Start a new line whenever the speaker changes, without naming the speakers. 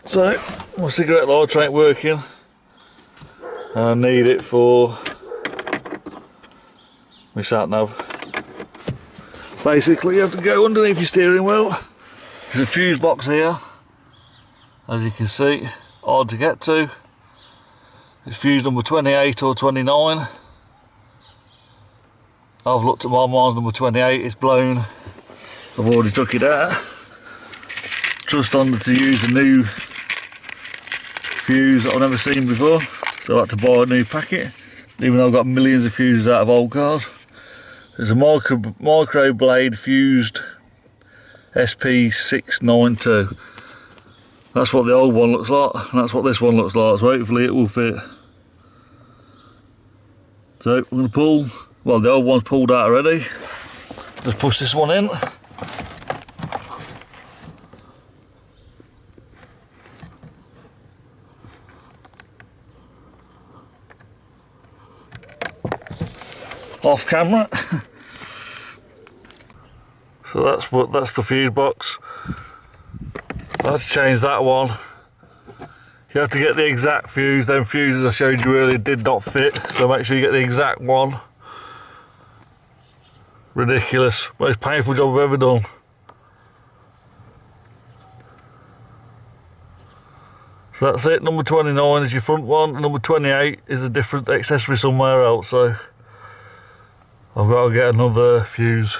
So my cigarette lighter ain't working. I need it for my Sat Nav. Basically you have to go underneath your steering wheel. There's a fuse box here, as you can see, hard to get to. It's fuse number 28 or 29. I've looked at mine's number 28, it's blown. I've already took it out. Trust Honda to use a new fuse that I've never seen before, so I had to buy a new packet, even though I've got millions of fuses out of old cars. There's a micro blade fused SP692. That's what the old one looks like, and that's what this one looks like, so hopefully it will fit. So we're going to pull, well, the old one's pulled out already. Just push this one in. Off camera. So that's the fuse box. Let's change that one. You have to get the exact fuse. Them fuses I showed you earlier did not fit, so make sure you get the exact one. Ridiculous. Most painful job I've ever done. So that's it. Number 29 is your front one, and number 28 is a different accessory somewhere else, so I've got to get another fuse.